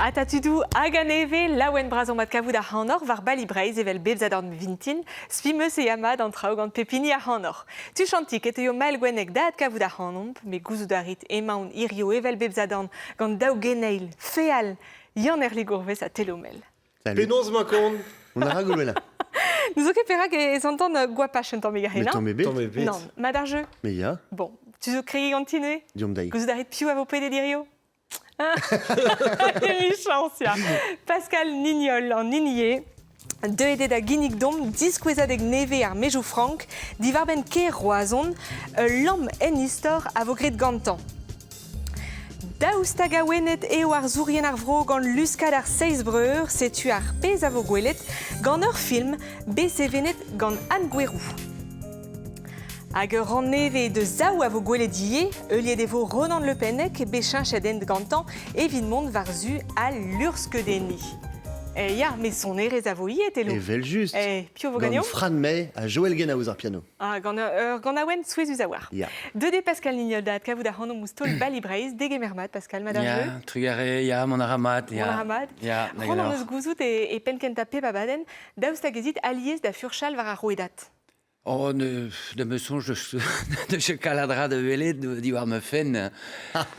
Atatudu aganeve lawen brazon mat kavout a hanor var bali breiz evel bebzad an vintin, spimeus e yamad an traoù gant pepini a hanor. Tu chantik et eo mal gwenek dat kavout a hanomp, me gouzout arit emaon irio evel bebzad an gant daou geneil, feal, yann li gourvez a telomel. Penaos ma kont. On a ragolé là. Nous oke perak e zantan guapache un tamm Mais t'en mets bête. Non, mad ar jeu. Mais ya, Bon, tu zo kregi gantine diom daï. Gouzout arit piou a vo pede dirio Méchantia. Pascal Nignol en Ninier. De ede da ginnig dom, diskouezadeg neve ar mejou frank, divarben ke roazon, lam en istor a vo gret gantan. Daoustag a wenet eo ar zourien ar vro gant luskad ar 6 breur, setu ar pez a vo gwelet, gant ur film, se venet gant Anne Gouerou. Hag ur ran neve de zaou a vo gwelet ie, euliet e vo Ronan Le Pennec, chenchet en gantan, evidemment var zu a l'urskeudenni. Ya, mais son erez a vo iet elo. Et vel juste. Pio vo Gant gagnon Fran May a Joël Genaouz ar piano. Gant a oen souezuz a war. Ya. Deude Pascal Nignol da kavout a c'hannom moustol bali breiz, dege mermat, Pascal, madame Ya, trugare, ya, mon aramat, ya. Mon aramat. Ya, Ronan eus gouzout e penkenta pe babaden, daoustag ezit aliez da furchal var a roedat. Oh, de me songe de ce caladra de velet diwar me fen.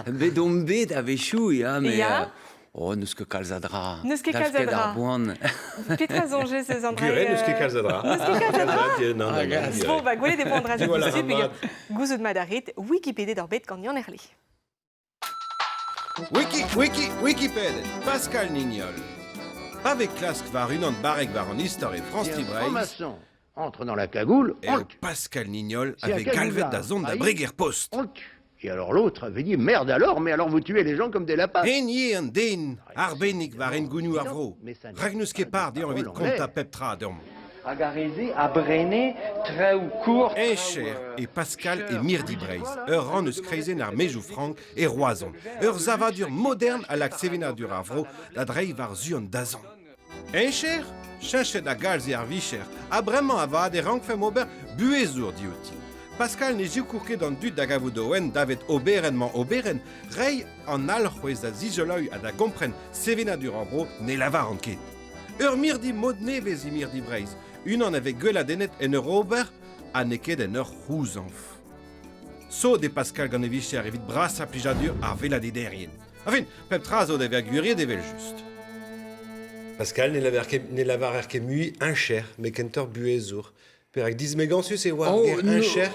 Bedom bet a vechou, ya, mais... Ya. Oh, neus ket kalzadra. Neus ket kalzadra. Petra zonje se zandre... Gure, neus ket kalzadra. Neus ket kalzadra. Non, Bon, ba, gwelet e bon dra zet Voilà, disut, Ramad. gouzout madarit, Wikipédia d'or bet gant yann erli. Wikipédia, Pascal Nignol. Avec clask var unan barek var an histoire et France Libreis, Franc-maçon entre dans la cagoule, et on le tue. Pascal Nignol Si avec la Calvet cagoule da zone da a Breguer Post. On le tue. Et alors l'autre avait dit merde alors, mais alors vous tuez les gens comme des lapins. Renier an den, arbenik var en gounou ar vro. Ragnus ket par di an vid konta peptra dorm. Hag a reze a brene traoù kourt. Encher et Pascal et Mirdi Breiz, ur ran eus kreizen ar mejou frank et roazon. Ur zavadur modern a lak sevenadur ar vro da dreiñ var zu an dazan. Encher, chenchet a galz e ar vicher, a bremañ a vad e rank fem ober buezour diouti. Pascal ne ziou kourket an dud da gavou doen davet oberenman oberen, rei an alc'hwez da zizoloy a da gompren sevenadur ar bro ne lavar an ket. Ur mirdi modne vez i Mirdi Breiz, unan avec gweladennet en ur ober a neket en ur c'houzanf. So de Pascal gant e vicher evit bras a plijadur ar velade derien. Enfin, pep tra zo da verguriet devel just. Pascal, ne lavar er ket mui un cher, me kentor buezour. Perak diz megansus e war ger un cher.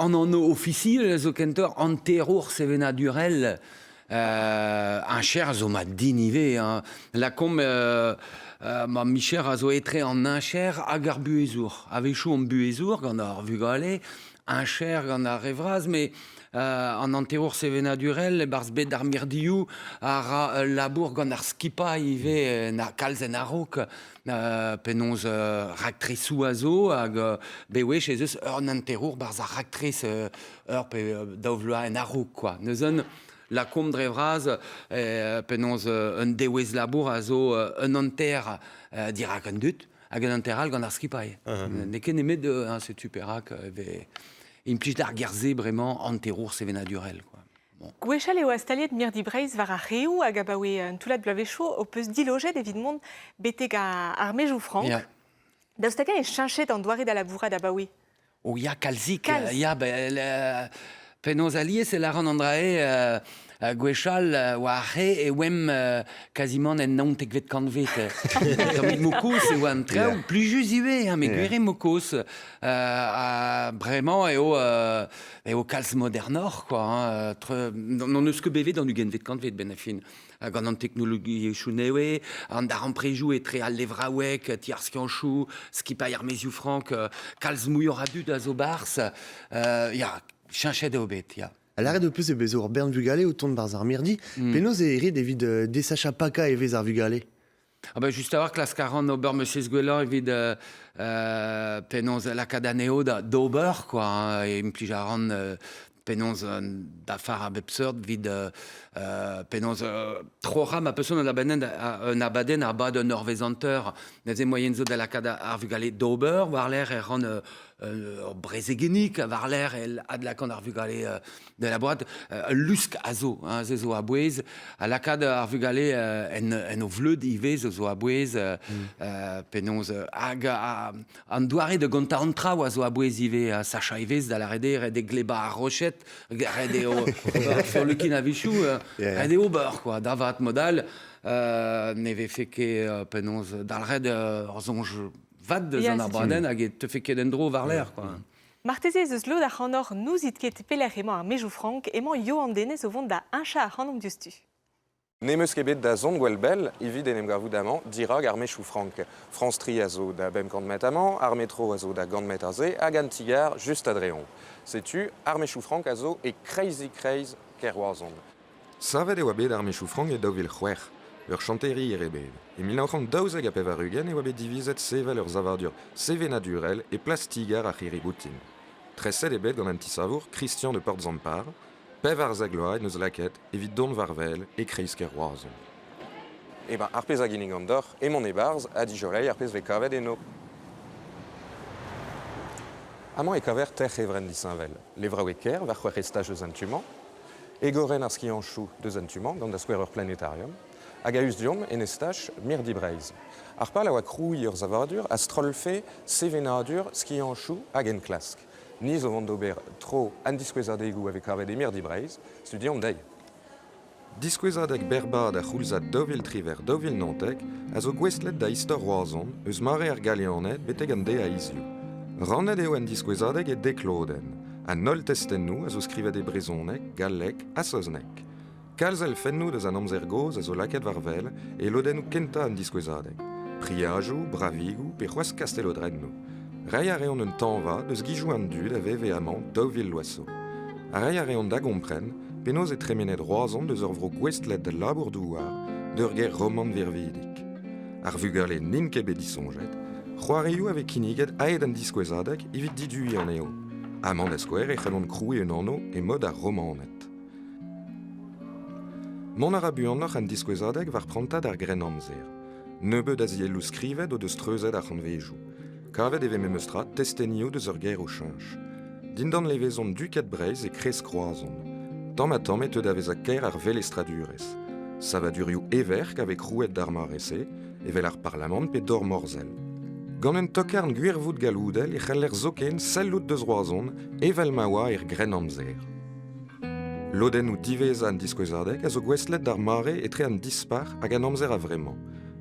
An an officiel, zo kentor anterour sevenadurel, un cher zo ma dinive. La kom... ma micher a zo etre an un cher hag ar buezour. Avechou an buezour gant ar vugale, un cher gant ar revraz, mais an anterour sevenadurel, barz bet ar mirdiou, ar labour gant ar skipa ive na kalz en arok, penonz raktrisou a zo, hag bewech ez eus ur anterour barz ar raktris ur pe daouvloa en arok, quoi. Neuzen, la kom drevraz, penonz un dewez labour a zo un anter dirak an dut, hag un anteral gant ar skipaï. Neken emet setu perak implij d'ar gerze bremañ anterour sevenadurel, quoi. Gwechal eo astaliet Mirdi Breiz var a reou hag a baoe un toulat blavechou o peus diloget evidemment beteg ar mejou frank. Ya. Daoustag e chenchet an doare da labourat da baoe. O ya kalzik, Kalz. ya pennoz aliez e la ran andrae gwechal oa re e wem quasiment en naont ekvet kanvet. Damit mokos e oa an traoù plijus ive, me gwere mokos. Bremañ eo kalz modernor, quoi. Non eus ket bevet an ugenvet kanvet ben a fin. Gant an teknologi chou newe, an dar an prejou e tre al levraouek, tiarskian chou, skipay ar meziou frank, kalz mouillor a dud a zo bars, ya, chenchet eo bet, ya. A l'arrêt de peus e bezo ur bern vugale o tont barz ar mirdi, penaos e rit evit desacha paka e vez ar vugale. Ah ben, just avoir classe 40 ober monsieur Sgwellan evit penonz la kadaneo d'ober, quoi, et implij a ran Penons d'affaires absurd vid penons troram a person un abaden ar bad norvezanteur neze moyenzo de la cada ar vugale d'ober war l'air ran brezegenik war l'air ad la kan ar vugale de la boîte lusk azo zezo a bouez a la cada ar vugale en o vleud ivez zo a bouez penons hag an doare de gonta antra oazo a bouez ive a sacha ivez da la rede red gleba a rochet red sur le kinavichou red ober quoi davat modal neve feke penons dal red zonj vat de zan arbaden hag te feke dendro var l'air quoi. Marteze eus lo da c'hanor nouzit ket pelec'h emañ ar mejou frank emañ yo an denez o vont da incha ar c'hanom diustu. Nemeus ket bet da zon gwell bell, evit en em gavou amañ, dirag ar mechou frank. France tri a zo da bem kant amañ, ar metro a zo da gant met arze, hag an tigar just adreon. Setu, ar mechou frank a zo e crazy ker oarzon. Savet e oa bet ar mechou frank e daouvel c'hwer. Ur chanteri ere bet. E 1912 a pev ar ugen e oa bet divizet sevel ur zavardur sevenadurel e plastigar ar c'hiriboutin. Treset e bet gant an tisavour Christian de Portzampar, pev ar zagloa neus laket evit don varvel e kreiz ker oarzon. E ben, ar pez a ginnig an dor, e mon e barz, a di jolei ar pez ve kavet eno. Amañ e kaver tech evren disinvel. Levra e ker, var c'hwer restaj eus an tuman, e goren ar ski an chou deus an tuman, gant da skwer ur planetarium, hag a eus diom en estaj Mirdi Breiz. Ar pal a oa krouiñ ur zavardur a strolfe sevenadur ski an chou hag en klask. Niz o vant d'ober tro an diskouezadegou ave kavet e Mirdi Breiz, studiant dei. Diskouezadeg berbad a c'houlzad dovil triver dovil nantek a zo gwestlet da istor oarzon eus mare ar galeanet beteg an de a izio. Rannet eo an diskouezadeg e dekloden. An nol testennou a zo skrivet e brezonek, gallek a soznek. Kalzel fennou deus an amzer goz a zo laket varvel e lodennou kenta an diskouezadeg. Priajou, bravigou, pe c'hoaz kastelodrennou. Rai a reon un tanva deus gijou an dud a veve amant dovil loaso. A rai a reon da gompren, penaos e tremenet roazon deus ur vro gwestlet de labour douar d'ur ger roman virvidik. Ar vugale nin ket bet disonjet, c'hoarioù ave kiniget aed an diskouezadeg evit didui an eo. Amant da skouer e c'halon kroue un anno e mod ar romanet. Mon a buanoc'h an diskouezadeg var prantad ar gren amzer. Nebeud a zielou skrivet o deus treuzet ar c'hanvejou. Kavet eve memeustra testenio deus ur ger o chinch. Dindan levezon duket breiz e kres kroazon. Tamm et eud avez a ker ar vel estradurez. Savadurioù everk ave krouet d'ar marese, evel ar parlament pe dor morzel. Gant un tokarn gwirvout galoudel e c'heller zoken sellout deus roazon evel maoa gren amzer. Loden ou diveza an diskouezadeg a zo gwestlet d'ar mare etre an dispar hag an amzer a vremañ.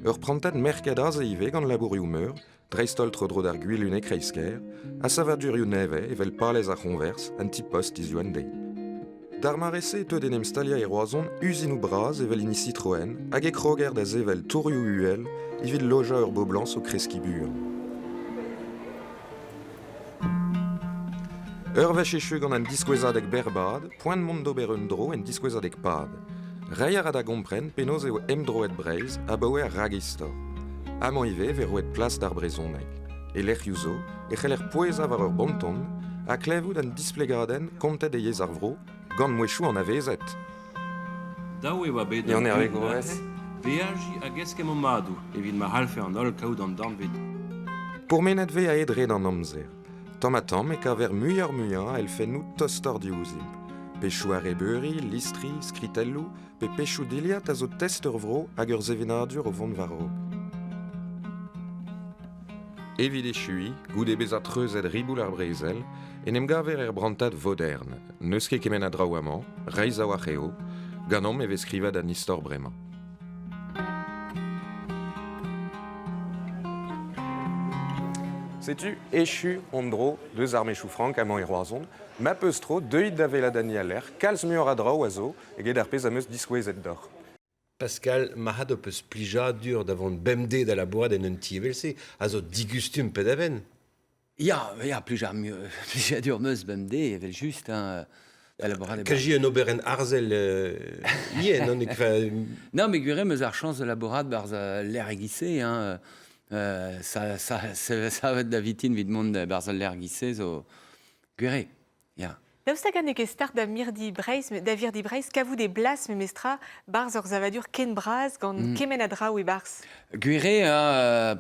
Ur prantet merkadaz e ive gant labourioù meur, dreistol tro d'ar gwilun e kreisker, a savadurioù neve evel palez a c'honvers an ti post izu an dei. D'ar marese teud en em stalia e roazon usinou braz evel ini Citroën hag e kroger da zevel tourioù uel evit loja ur boblans o kreski buan. Ur vechechug gant an diskouezadeg berbad, poant mont d'ober un dro en diskouezadeg pad. Rai a rada gompren penaos eo emdroet breiz a baoe ar ragistor. Amañ ive veroet plas d'ar brezonek. E lec'hioù zo, e c'heller poeza war ur bonton, a klevout an displegaden kontet e yez ar vro, gant mouechou an avezet. Daou e oa bet Yann ere goez. veaji a geskem o madou, evit ma halfe an ol kaout an danvet. Pourmenet ve a edred an amzer. Tamm e kaver muiar a el fennou tostor diouzimp. Pechou ar ebeuri, listri, skritellou, pe pechou diliat a zo test ur vro hag ur zevenadur o vont varro. Evit e chui, goude bez a treuzet riboul ar brezel, en em gaver brantad vodern, neus ket kemen a draou amañ, reiz a oa c'heo, ganom e vez skrivet an istor bremañ. Setu, echu, ondro, deus ar mechou frank amañ e roazon, ma peus tro, deuit da vela dani a l'air, kalz muur a draou a zo, eget ar pez am eus diskouezet d'or. Pascal, mahat o peus plija dur davant bemde da labourat en un tievelse, a zo digustum pet aven. Ya, pluja dur meus bemde, evel just, Kaji un ober en arzel ien, non Non, mais gwere meus ar chans de laborat barz l'air egisse, ça va da vitin vid mont barz l'air egisse, zo gwere, ya. Daostagan eke start da Mirdi Breiz, da Virdi Breiz, kavou des blas me mestra, barz ur zavadur ken braz gant kemen a draou e barz. Gwire, ar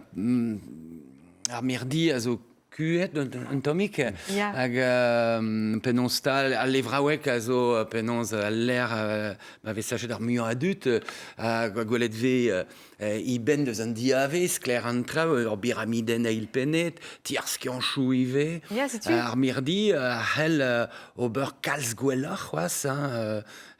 Mirdi a zo kuet un tomik, Ya. hag penons tal, al levraouek a zo penons al l'air ma vesachet ar muion adut, hag gwelet ve I ben deus an diavez, kler an traoù, ur biramiden a il penet, tiarski an chou ive. Ya, setu. Ar Mirdi, hel ober kalz gwelloc'h, oas,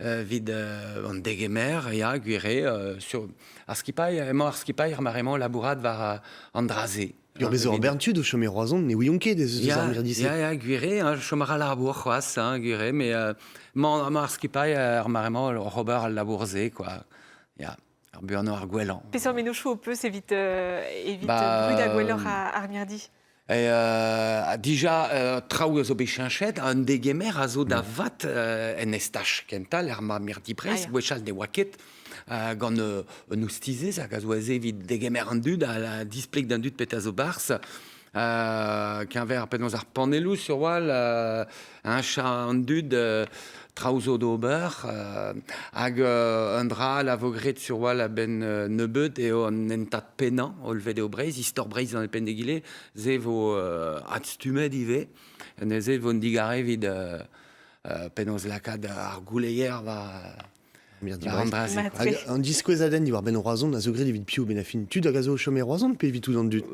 vid an degemer, ya, gwire, sur ar skipailh, emañ ar skipailh ar maremañ labourat var an draze. Ur bezo an berntud o chomer roazhon ne ouionket deus Ya, ar Mirdi-se. ya, gwire, chomar al labour, oas, gwire, mais emañ ar skipailh ar maremañ ober al labourze, quoi. Ya, ar buanno ar gwellañ. Pesor menouchou o peus evit Bah, brud a gwelloc'h ar Mirdi. Dija, traoù zo bechanchet, an degemer a zo da vat en estache kental ar ma Mirdi Breiz, Ah, ya. gwechal ne oaket, gant un oustizez hag a zo aze evit degemer an dud, a la displeg d'un dud pet a zo barz, kenver penons ar panelou sur wal, un chat an dud, traoù zo d'ober, hag un dra la vogret sur wal a ben nebeud eo an entat penan, o leved eo Breiz, istor Breiz an e pendegile, ze vo adstumet ive, ne ze vo digare vid penons lakad ar gouleier va Mirdi va Breiz. andraze. Ma- Hag an diskouezadenn diwar ben roazhon a zo gret evit piv ben a fin tud hag a zo o chomer roazhon pe evit tout an dud.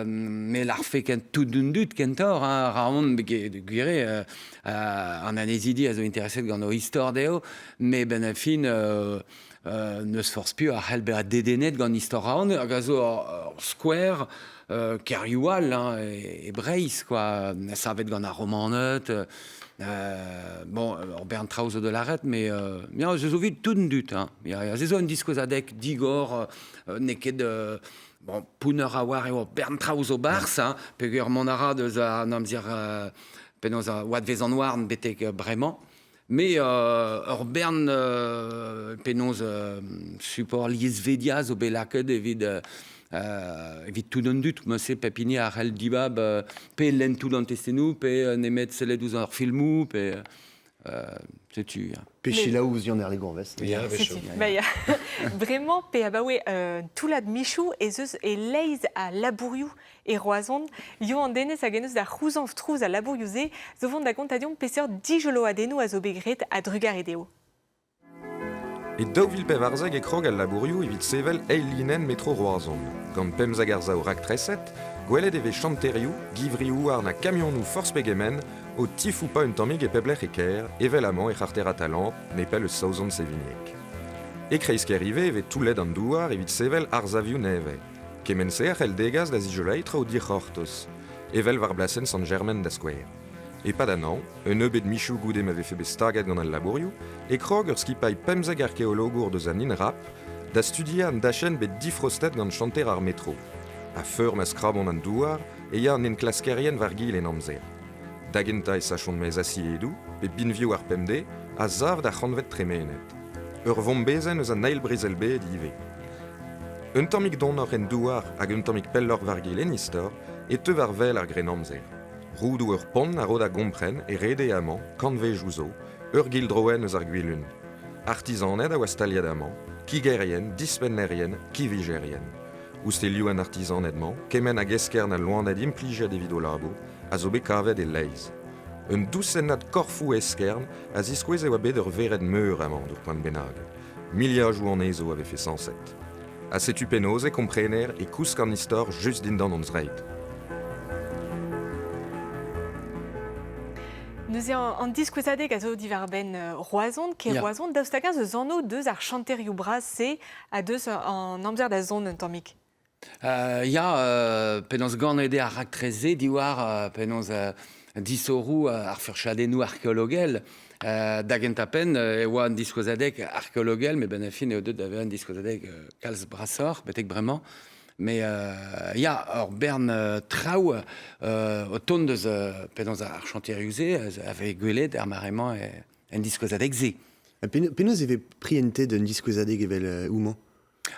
Me l'ar fe ken tout d'un dud kentor, raon gwire, an anezidi a zo intereset gant o istor deo, me ben a fin neus force piv ar c'hell a dedenet gant istor raon, hag a zo ar square, kerioal e Breiz, quoi, savet gant ar romanet, bon, ur bern traoù zo de l'arret, mais ya, zo vid tout un dud, ya, ze zo un diskouzadek digor, neket bon, pouner a war eo bern traoù zo barz, peogwir mon ara deus a namzir penoz a oad vez an warn betek bremañ. Mais ur bern penoz support liesvedia zo belaket evit tout un dud, meuse pepini ar c'hell dibab pe lentout an testenou, pe nemet sellet ouz ar filmou, pe setu. Pe chilaou ouz yon ar legourvest. Ya, vecho. Bah, ya. Vraiment, pe abaoe toulad michou e zeus e leiz a labourioù e roazhon, yo an denez hag eneus da c'houzanv trouz a labourioù-se, zo vont da kontadion peseur dijolo adennou a zo begret a drugar edeo. Et daouvil pe varzeg e krog al labourioù evit sevel eilinen metro roazhon. Gant pemzag ar zaou rak treset, gwelet eve chanterioù, givrioù ar na kamionou force pegemen, o tifou pa un tammig e pebler e ker, evelamant e c'harter a talant, ne pe le saouzon sevignek. E kreisker ive eve touled an douar evit sevel ar zavioù neve. Kemense ar c'hell degaz da zijolait tra o dir c'hortos. Evel var blasen san germen da skouer. E padanan, un ebet michou goudem ave fe bestaget gant al labourioù, e krog ur skipailh pemzeg arkeologour deus an inrap, da studia an dachen bet difrostet gant chanter ar metro. A feur ma skrabon an douar, e ya an enklaskerien var gil en amzer. Dagenta e sachon mez asiedou, pe binvioù ar pemde, a zav da c'hanvet tremenet. Ur vomp bezen eus an ail brizelbe dive. Un tammig donor en douar hag un tammig pellor var gil en istor, e teu var vel ar gren amzer. Roudou ur pon a rod a gompren e rede amant, kantvejou zo, ur gil droen eus ar gwilun. Artizanet a oas taliad amant, kigerien, dispennerien, kivigerien. Oustelioù an artisanetman, kemen a geskern a loaned implijet evit o labo, a zo bet kavet e leiz. Un doucennad korfou eskern a ziskouez eo a bet ur vered meur amant ur poan benag. Miliajou an ezo ave fe 107. A setu penoz e komprener e kousk an istor just dindan an zreit. Neuze an diskouezadeg a zo divar ben roazhon, ke Ya. roazhon daostakan eus anno deus ar chanterioù braz se a deus an amzer da zon un tammig. Ya, penons gant ede ar rak treze, diwar penons disorou ar furchadennou arkeologel, dagent apen e oa an diskouzadeg arkeologel, me ben a fin eo deud ave an diskouzadeg kalz brasor, betek bremañ. Mais ya, ur bern traoù o ton deus penons ar chanterioù-se ave gwelet ar maremañ en diskouzadeg ze. Penaos eve prientet d'un diskouezadeg evel ouman.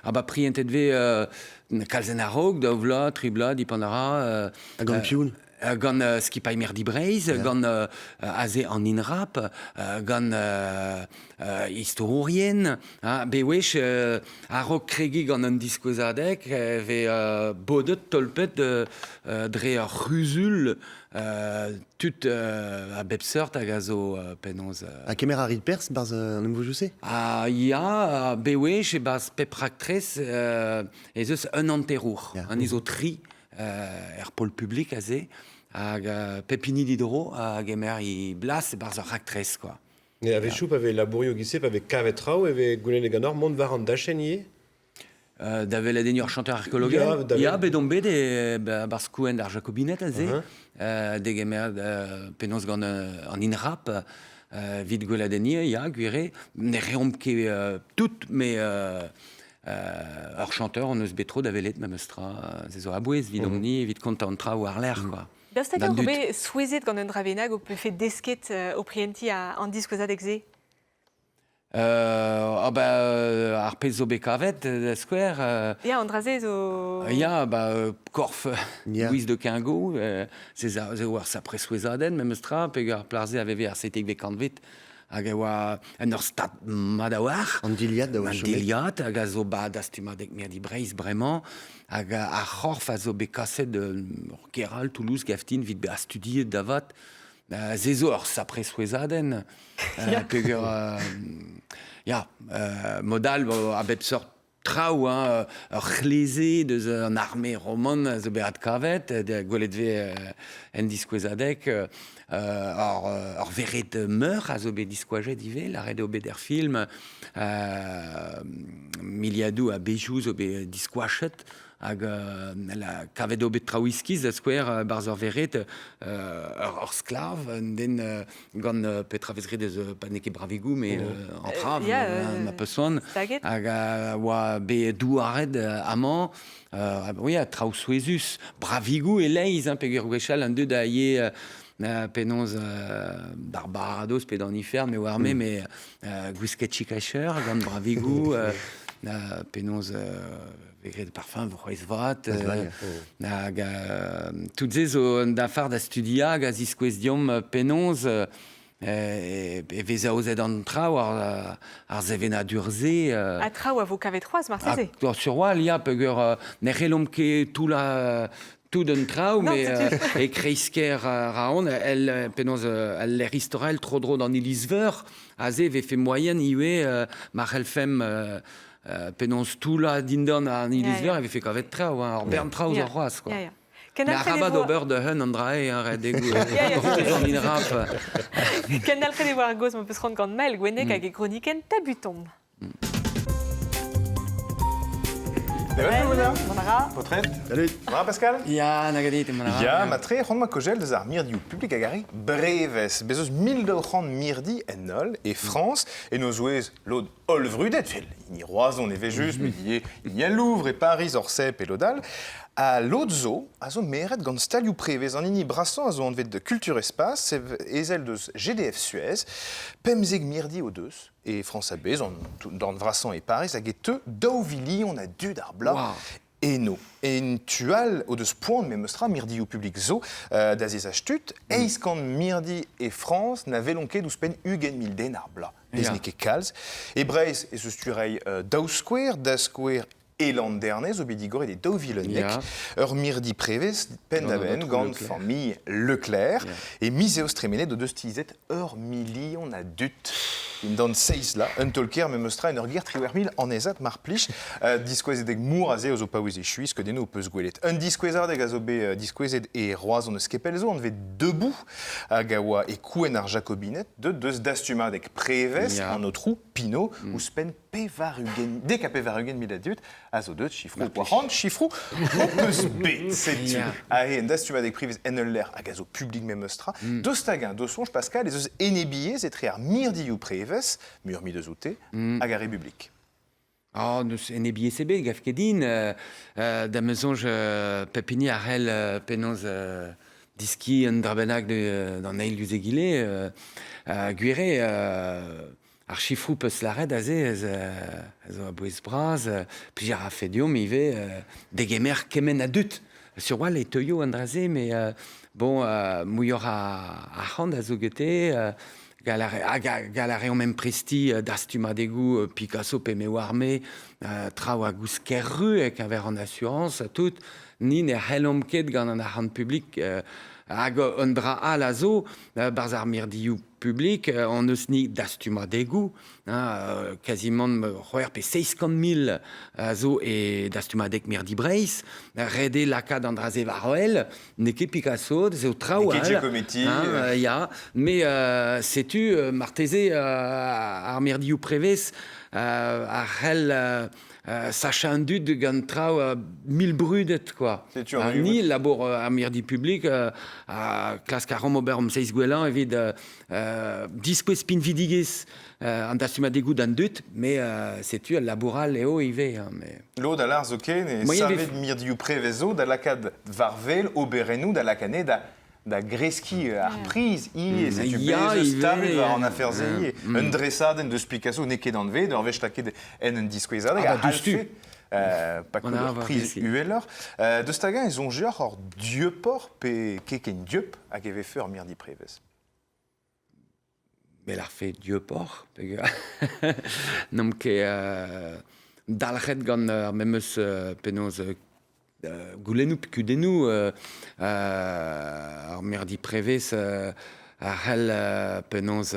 Ah bah prientet ve kalzen a rog, daouvla, tribla, dipandara. Hag an pioul. Gant skipai Mirdi Breiz, gant aze an inrap, gant historien, bewech a rok kregi gant un diskoazadek bodet tolpet dre ar rusul tout a bepseurt hag a zo penoz. A kemer a rit pers barz an emvo jousse? Ya, bewech e baz pep raktrez ez eus un anterour, an izo tri pol publik aze, hag pepini didro hag emer i blas e barz ar raktrez, quoi. Et avec choup, avec labourio gissep, avec kavetrao, avec goulen e ganor, mont varan dachenier. Davel a denur chanteur archéologue. Ya, bedon bet barz kouen d'ar jacobinet aze, deg emer penaos gant an inrap, vid gweladenier, ya, gwire, ne reomp ket tout, mais ur chanteur on eus betro davelet ma meustra, ze zo abouez, vid omni, vid kontantra ou ar l'air, quoi. Beo'steker obe souezet gant un dravenag o peut fait desket o prienti an diskoazadek ze? Ar pez zo bekavet da skwer. Ya, an draze zo... Ya, korf Louis de Quingo, ze war sa presouezaden, me meustra, peg ar plarze a veve ar setek vekant hag e oa un ur stad mad a war. An diliad da oa chomet. An diliad, hag a zo bad astumadek Mirdi Breiz bremañ, hag a c'horf a zo bekaset ur Keral, Toulouse, Gaftin, vid a studiet davat, ze zo ur sa presouezaden. Peg modal a bet sort traoù, ur c'hleze deus an armée roman a zo beat kavet, de gweledve en diskouezadek, ur veret meur a zo bet diskouajet ive, la red o bet er film, miliadou a bejou zo bet diskouachet, hag la kavet o bet traoiskiz da skouer barz ur veret ur sklav, den gant petra vezret deus pa neke bravigou, mais an trav, ma peusson, hag oa bet douaret amañ, traoù souezus, bravigou e leiz, peogwir gwechal an deud a ye penoz barbarados pe d'an ifern, me war me, mais gwisket chikacher gant bravigou, penoz vegret parfum vroez vat, hag tout ze zo da far da studia hag a ziskouez diom penoz, vez a ozet an traoù ar zevenadur-se. A traoù a vo kavet c'hoaz, marteze? Sur oa, lia peogwir ne c'hellom ket tout d'un traoù, mais e kreisker raon, penoz el l'er istorel tro-dro d'an ilisveur, a ze ve fe moyen iwe mar el fem penoz tout la dindan an ilisveur, e ve fe kavet traoù, ur bern traoù zo c'hoaz, quoi. Mais a rabat ober de hun an drae, red degou, an inrap. Ken dalc'het e war goz ma peus ront gant mel gwennek hag e kroniken tabutomb. Manara. Potret. Salut. Manara Pascal. Ya, nagadit e manara. Ya, ma tre c'hant ma kojel deus ar mirdi ou publik hag ari breves. Bezoz 1200 mirdi en ol e France e no zouez lod olvrudet fel. Ni roazon e vejus, mais ni a Louvre e Paris orsep e lodal. A lod zo, a zo meret gant stadioù prevez an ini brassan a zo anvet de Culture Espace, ezel deus GDF Suez, pemzeg mirdi o deus, e France a bez, d'an vrassan e Paris, hag e te daouvili on a dud ar bla. Et no. En tual o deus poan me meustra mirdi ou publik zo da zez a stut, eiz kant mirdi e France na velon ket ouz pen ugen mil den ar bla. Bez ne ket kalz. E Breiz ez eus turei daou skouer, da skouer e lanternez o bedigore de daouvilennek, ur mirdi prevez pen da ben gant famille Leclerc, e mizeos tremenet o deus tizet ur milion a dut. Dan seiz la, un tolker me meustra en ur gir triwer mil an ezat mar plij, diskouezedek mour a ze o zo paouez e chuiz, que deno o peus gwelet. Un diskouezardek a zo be diskouezed e roazon eus kepel zo, an vet debou hag a oa e kouen ar jacobinet, deus dastumadek prevez an o trou pino, ouz pen dek a pevarugen mil a dut, a zo deut chifrou poarant, chifrou o peus bet, setu. A en dastumadek prevez en ul ler hag a zo publik me meustra, deus tagen, deus sonj Pascal, ez eus enebiez etre ar mirdi ou prevez, mur mi deus oute, hag a republik. Neus en EBSB, gaf ket din, da mezonj pepini ar hel penoz diski un drabenag d'an eil diouz egile, gwire ar chifrou peus laret a ze, ez o a bouez braz, plijar a fediom ive, degemer kemen a dut. sur wall et Toyo Andrasé, mais bon, mouilleur à hand à Zogete, Galaréon même presti, d'Astuma d'égout, Picasso, Péméo armé, Trau à Gouskerru, avec un verre en assurance, tout, ni ne helomket dans un hand public, Ago Andra à l'azo, Barzar Mirdiou public, on ne sni d'Astuma d'égout, quasiment RP 600 000 zo et d'Astuma d'Ek Mirdi Brace, Redé Laka d'Andrasé Varoel, Neke Picasso, Zéo Traual, ya, mais sais-tu, Martézé, à Mirdiou Préves, à Hel, Sacha Andu de Gantrau 1000 brudet quoi. Ni labor à Mirdi public à classe carom oberum 6 guelan évid disque spin vidigis en d'astuma dégoût d'un dut mais sais-tu laboral et ive mais l'eau d'alar zoken et savet de Mirdi Prévezo d'alacad varvel oberenu d'alacane da greski prise et c'est du base stable en affaires et un dressade de Picasso n'est qu'en ve d'envers taquet en disquisade a halfé pas que leur prise ueller de stagan ils ont genre dieu port pe keken dieu a geve fer Mirdi Préves mais la fait dieu port non que dalred gan même penos Goulenou Picudenou, Mirdi Préves, Hel Penons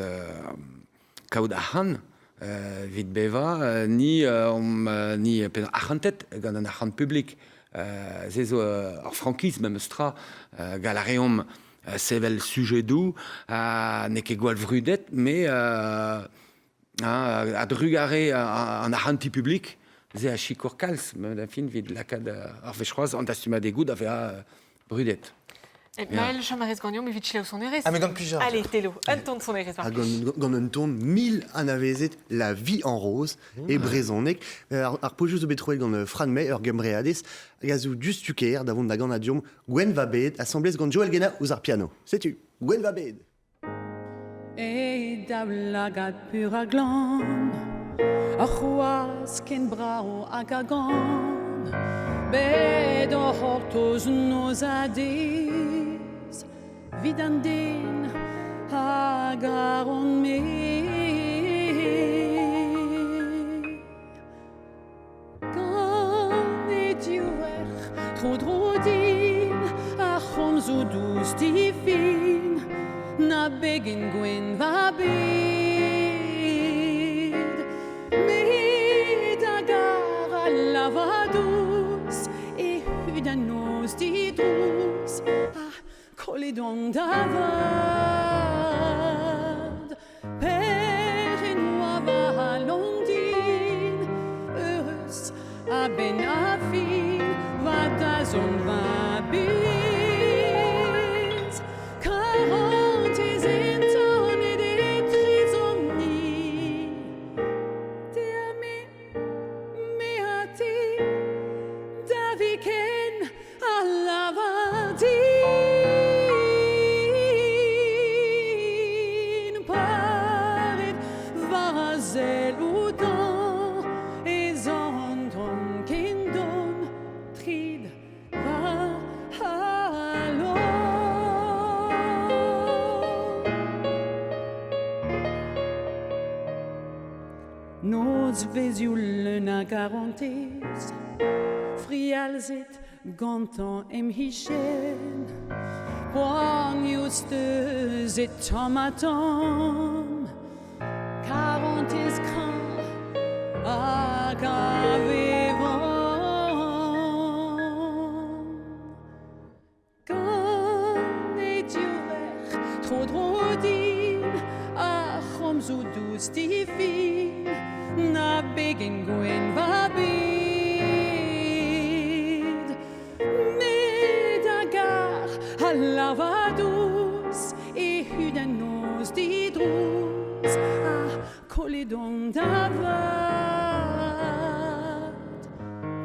Kaudahan, Vid Beva, ni Penons Achantet, dans un achan public, Zezo, franquisme, même stra, Galaréum, Sevel sujet d'où, Neke Gualvrudet, mais à Drugaré, en achanti public, Zé a chicourcals, mais la fin vide la cade arvechroise en d'astuma des goûts d'avea brudet. Et Maël Chamares Gagnon, mais vite chez son erreur. Ah mais quand plus allez, Télo, un ton de son erreur. Gant un ton 1000 an avezet la vie en rose et brezonek ar pojus de betrouel gant Fran May ur gemreades gazou just tuker davon da gant adiom Gwen va bet assemblez gant Joel Gena ouz ar piano. Sais-tu Gwen va bet. Et dablagad pur a glan a c'hoaz ken brao a gagan bet o hortoz noz adez vid an den a garon me gant e diouer tro drodin a c'homz o douz difin na begen Gwen va bet lavados et hudanos didrous a coledon d'avad per en va londin eus a ben afin va dazon va biz 40 enton et des trisomnies Daviken alavadin paret vazel udan et zandron kendon trid va halon Noz vezioulen a garantes frialzet gantan em hichen Poan justez et tomatan 40 kran a gavevan Gan e diouer tro drodin a c'homz o douz difin na begen Gwen va lavados et hudanos didrous a coledon d'avad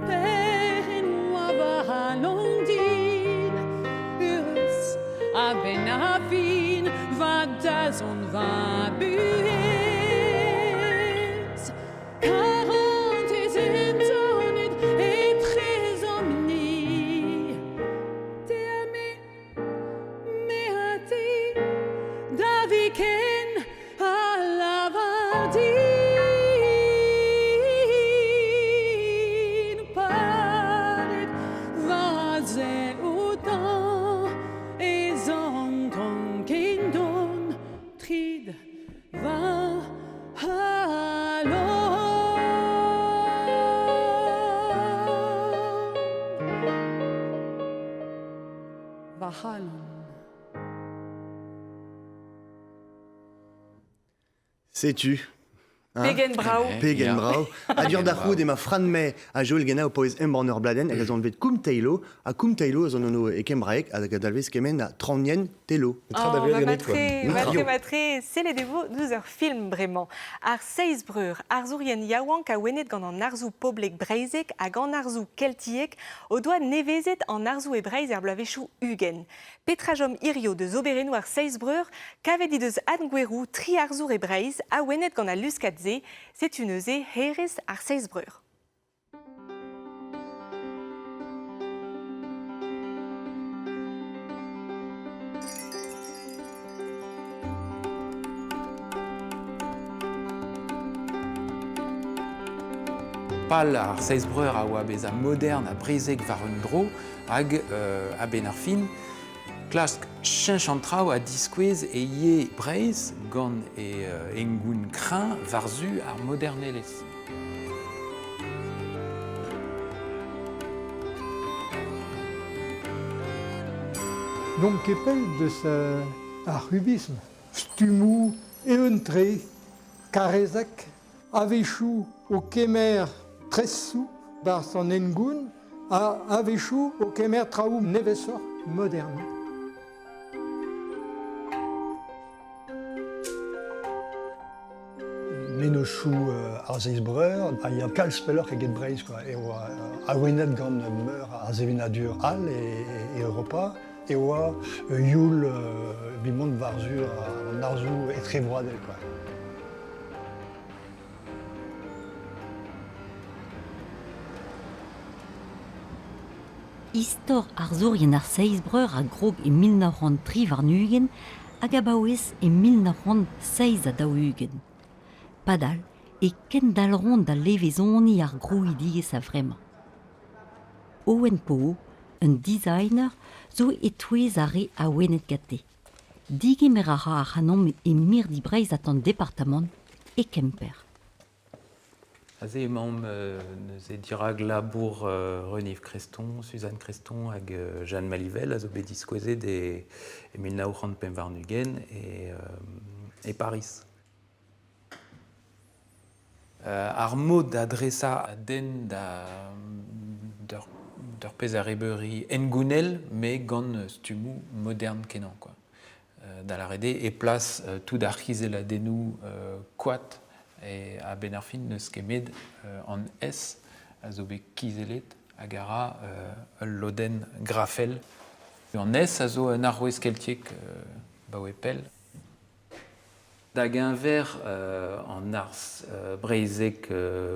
per en va londin eus a ben afin va dazon va buez 40 entonet et tresomni Beken à Lavardine. Paret vaze udan et zanton kindon trid va halon. Va halon. Sais-tu Pegenbrau. Pegenbrau. A dur da c'houd ema Fran me a Joel Gena o poez emborneur bladen hag a zon vet koum teilo. A koum teilo a zon ono e kembraek hag a dalvez kemen a tranien teilo. Matre, c'est les dévots nous film vraiment. Ar seizbreur, ar zourien yaouan ka wenet gant an arzou poblek breizek hag an arzou keltiek o doa nevezet an arzou e breiz er blavechou ugen. Petrajom irio de zoberenou ar seizbreur, kavet deus adgouerou tri arzour e breiz a wenet gant a luskatze, c'est une ze herez ar seizbreur. Pal ar seizbreur a oa bez a modern a brezek var un dro hag a ben ar fin. Klask chenchantrao a diskwez e ye breiz gant e engoun krin varzu ar modernelez. Donc kepel deus ar rubisme, stumou, euntre, karezak, avechou o kemer tressou bar son engoun, a avechou o kemer traoù nevesor moderne. Menochou ar zeizbreur, a ya kal speller eget breiz, quoi. E oa a wenet gant meur ar zevenadur al e Europa, e oa youl bimont varzu an arzou etre vroadel, quoi. Istor ar zourien ar seizbreur a grog e 1903 var nugen hag a baouez e 1906 a daougen. Padal e ken dalron da levezoni ar grouidigez a vrema. Owen Poe, un designer, zo etouez a re a wenet gate. Digemer a ra ar hanom e Mirdi Breiz at an departement e Kemper. Aze emaom neuze dirag labour Reniv Creston, Suzanne Creston hag Jeanne Malivel a zo bet diskwezet e 1935 var nugen e Paris. Ar mod adresa a den d'ur pez ar ebeuri engounel, me gant stumou modern kenan, quoi. Da la rede e plas tout ar cizeladennou koat et a ben ar fin neus kemet an es a zo bet kizelet hag ara loden grafel. An es a zo un arrouez keltiek baouepel. D'hag ver an arz breizek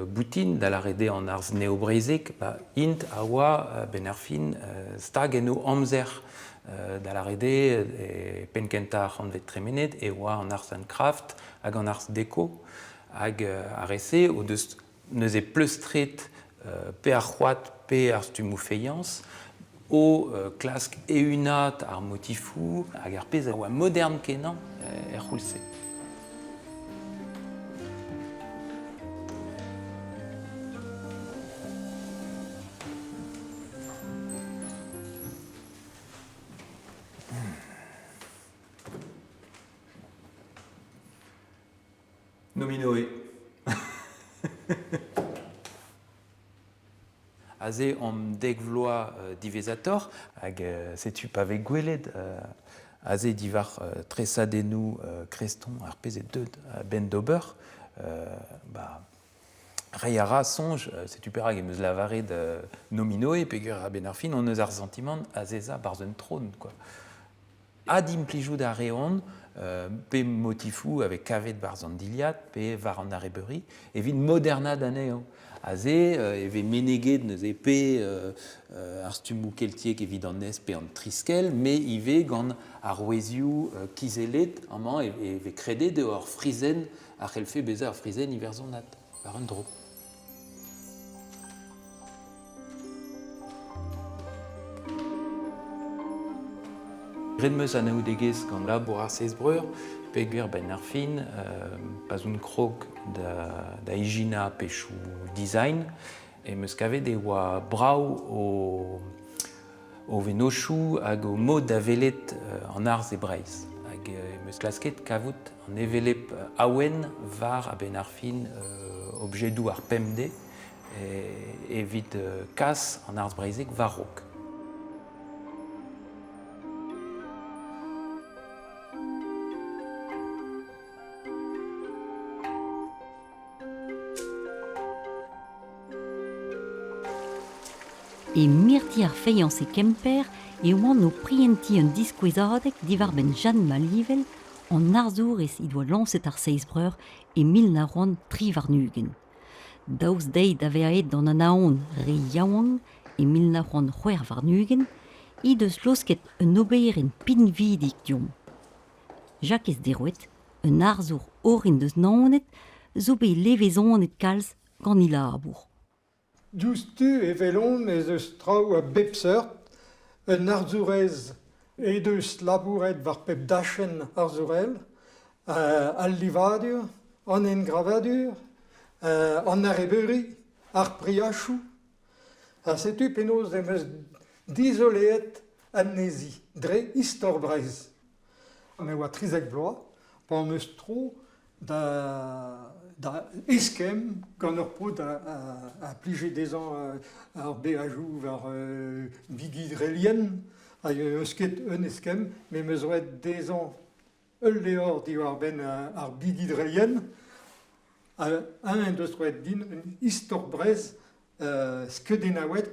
boutin, da la rede an arz neo-breizek, int a oa ben ar fin stag eno amzer. Da la rede penkenta an vet tremenet, e oa an arz an kraft hag an arz deko, hag ar ese o deus neuze pleustret pe ar c'hoat pe ar stumou feianz, o klask eunat ar motifou hag ar pez a oa modern kenan c'houlse. Nominoe. Aze om dek vloa divezator, hag setu pavek gwelet, aze divar tresadennou Creston ar pezet deud ben d'ober, reiara sonj, setu perag emeus lavaret nominoe, pegur a ben ar fin, on eus ar sentiment azeza barz un tron, quoi. Ad implijout a reon, pe motifou avec kavet barz an diliat, pe var an areberi, evit moderna d'aneo. aze, eve meneget neus epé ar stumou keltiek evidannez pe an triskel, me ive gant ar ouezioù kizelet amañ eve kredet eo ar frizen ar c'helfe bezañ ar frizen iverzonat, war un dro. Red meus anaoudegez gant labour ar seizh-breur, pe gwir ben ar fin, pas un krog da higina pechou design, e meus kavet e oa brau o venochou hag o mod da velet an arz e Breizh. Hag meus klasket kavout an evelep aouen var a ben ar fin objedou ar pemde, evit kas an arz Breizhek varrok. E mirti ar feiañs e kemper e oan o prienti un diskouezadek divar ben Jeanne Malivel an arzourez i doa lancet ar seizh-breur e 1903 varnugen. Daouz deiz da veaet d'an anaon re yaouang e 1904 varnugen, i deus losket un obeiren pinvidik diom. Jak ez derouet, un arzour orin deus naonet, zo be levezonet kalz gant i labour. Justu e velon ez eus traoù a bepseurt, un arzourez e deus labouret var pep dachen arzourel, al livadur, an engravadur, an arebeuri, ar priachou. Setu penaos em eus dizoleet amnesi, dre istor Breizh. Me oa trizek bloa, pa am eus tro da eskem gant ur pod a plije dezan ar beajou war bigidrelien, hag eus ket un eskem, me meus oet dezan ul leor di war ben ar bigidrelien, un deus oet din un istor Breizh skedenaouet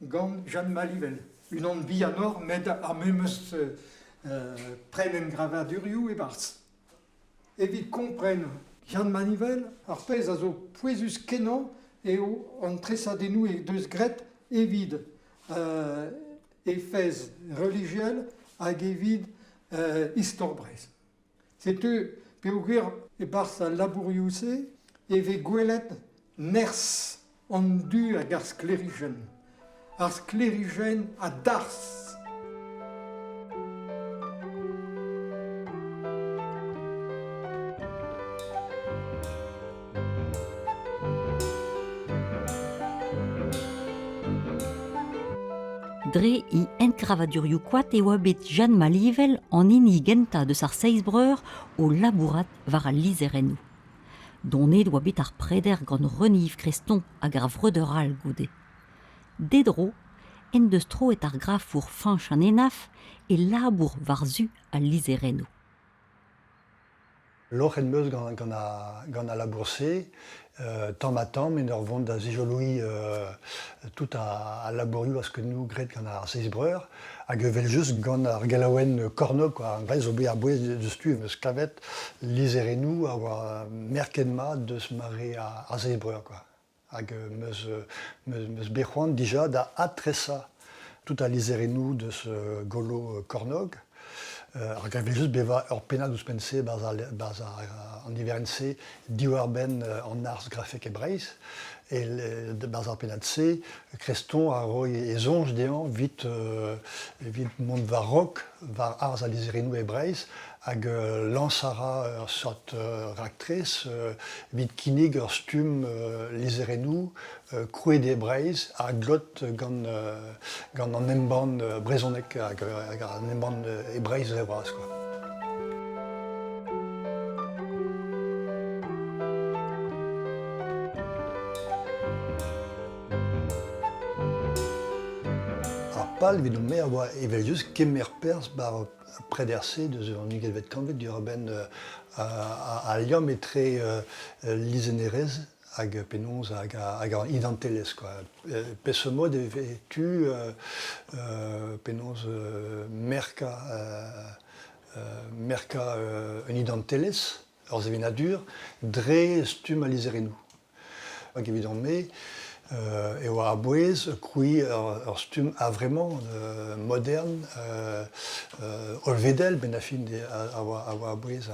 gant Jeanne Malivel. Un an bi anor, met ar memeus pren en gravadurioù e barz. Evit kompren Jeanne Malivel, ar pez a zo pouezus kenan eo an tresadennoù e deus gret evit e fez religiel hag evit istor Breizh. Setu peo gwir e barz a labourioù-se eve gwelet ners an du hag ar sklerigen. Ar sklerigen a darz. Dre i enkravadur koat e oa bet Jeanne Malivel an inigenta deus ar seizh-breur o labourat war al lizerennoù. Donnet oa bet ar preder gant reniv kreston hag ar vreudeur all goude. Dedro, en deus troet ar grafour fanch an enaf e labour war zu al lizerennoù. Loc'h en meus gant a labour-se, tamm en ur vont da zijoloui tout a labourioù askennoù gret gant ar seizh-breur, hag evel just gant ar galaouen kornog, an Breizh zo bet ar bouez deus tu eus klavet lizerennoù a oa merkenma deus mare ar seizh-breur. Hag meus bec'hoant dija da adresa tout a lizerennoù deus golo kornog. Hag evel just beva ur penad ouz pense baz an iverenn-se diwar ben an arz grafek e Breizh. Et baz ar penad-se, kreston a roi e zonj dean vit mont var rok var arz a lizerennoù e Breizh hag lansara ur sort raktrez vit kinig ur stum lizerennoù krouet e Breizh a glot gant an emban brezonek hag an emban e Breizh e braz. Pal vid me a oa evel just kemer pers bar prederse deus an ugelvet kanvet dur ben a liam etre lizenerez hag penons hag an idantelez. Pes mod eve tu penons merka un idantelez ur zevenadur dre stum a lizerennoù. Évidemment, et à Bouez, qui stum a vraiment moderne, olvedel, benafin à Bouez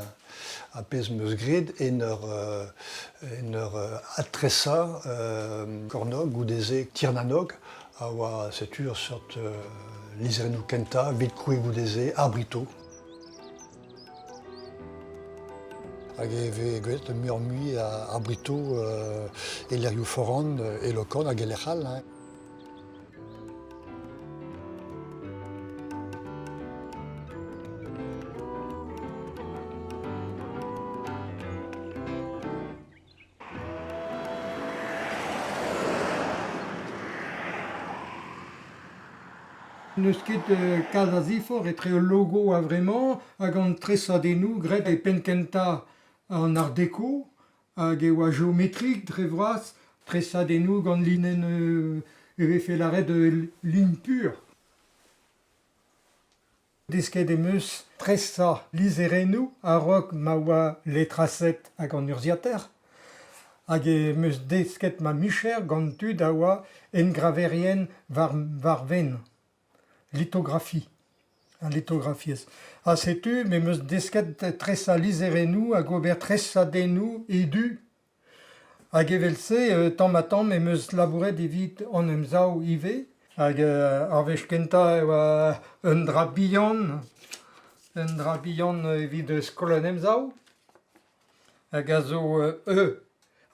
a pez meus grid, et leur atressa cornog ou des tirnanog, à setur sort liserenu kenta, vite kui goudeze, arbrito. Hag eve gwelet murmui a brito e l'erioù foran e lokon hag e lechal. Neus ket kalz a zifor etre o logo a vremañ hag an tresadennoù gret e penkenta an art déco hag e oa géométrik dre vras tresadennoù gant linen e vefe lâret de ligne pur. Desket em eus tresa lizerennoù a rok ma oa letraset hag an urziater hag em eus desket ma micher gant tud a oa engraverien var ven. Lithographie, en lithographie. A setu, me meus desket tresa lizerennoù hag ober tresadennoù edu. Hag evel se, tamm me meus labouret evit an emzaou ive, hag ar vez kenta oa un dra bihan evit skolon emzaou, hag a zo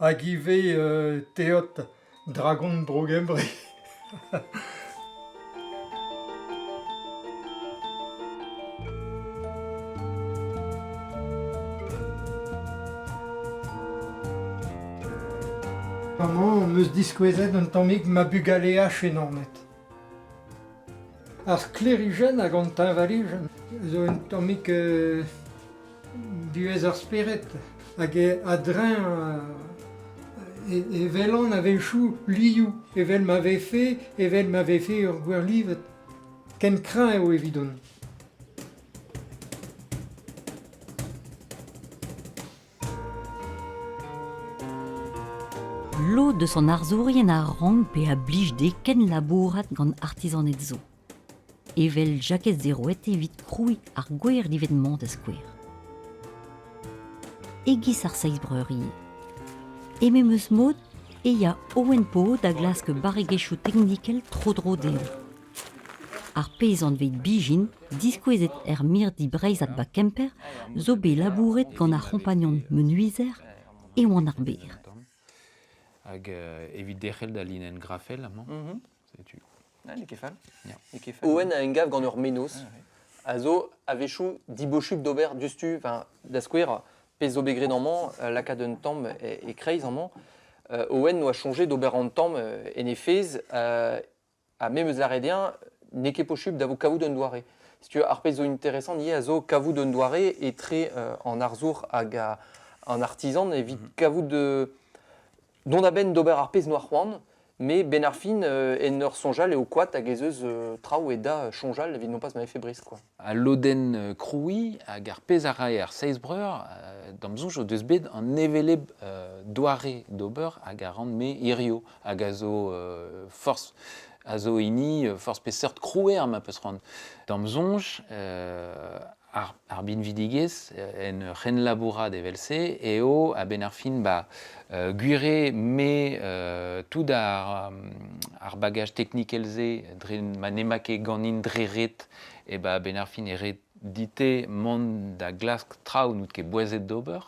hag ive teot dragon brogembre. Maman meus diskouezet un tammig ma bugaléa chenormet. Ar sklerijen hag an tinvalijen, zo un tammig duez ar speret. Hag adreñ evel an avelchou liou, evel ma vefe ur gwerlivet. Ken kreñ eo evidon. L'eau de son arzourien a rang pe a blij de ken labourat gant artizanet zo. Evel jaket zeroet evit kroui ar gwer livet mont eskwer. Egis ar seizbreuri. Eme meus mod, e ya owen po da glask barregechou teknikel tro del. Ar pezant vet bijin, diskouezet Mirdi Breizat ba Kemper, zo be labouret gant ar compagnon menuizer e oan ar ber. Hag evit derc'hel da linen grafel amañ. Setu. Ne kefal. Owen a engav gant ur menos. A zo a vechou dibochuk d'ober dustu, da skouer pez zo begret amañ, lakad un tamm e kreiz amañ. Owen noa chonje d'ober an tamm en e fez a memeus laredien ne ket pochub da vo kavout un doare. Si tu ar pez zo interesant, nie a zo kavout un doare etre an arzour hag an artisan evit kavout de... Don a ben d'ober ar pez noa c'hoant, me ben ar fin en ur sonjal eo koat hag ez eus traoù e da sonjal evit non pas ma efebris. A loden kroui hag ar pez a rae ar seizbreur, damzouj o deus bet an eveleb doare d'ober hag a rand me irio hag a zo force a zo ini force pe seurt krouer ma peus rand. Damzouj ar bin vidigez en ren labourad evelse eo a ben ar fin gwire me tout ar bagage technikelze dre ma nemake ganin dreret e ben ar fin eret dite mont da glask traoù nout ket boazet d'ober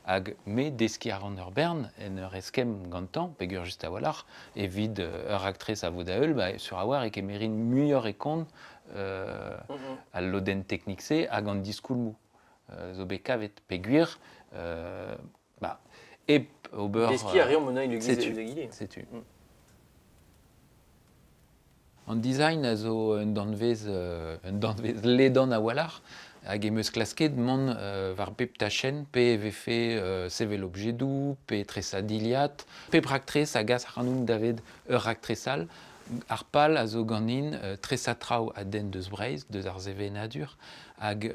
hag me deski ar an ur bern en ur eskem gantan pegur just a walar evit ur aktrez a vo da eul sur a war e kemerin muior e kont al loden teknik se hag an diskoulmou. Zo bet kavet peguir ep ober... Deski a reomp mona il egile. Setu. An design a zo un danvez ledan a walar hag em eus klasket mont var pep tachen pe vefe sevel objedou, pe tresa diliat, pe praktrez hag as ranoun davet ur raktresal. Ar pal a zo ganin tresa traoù a den deus Breiz, deus ar zevenadur, hag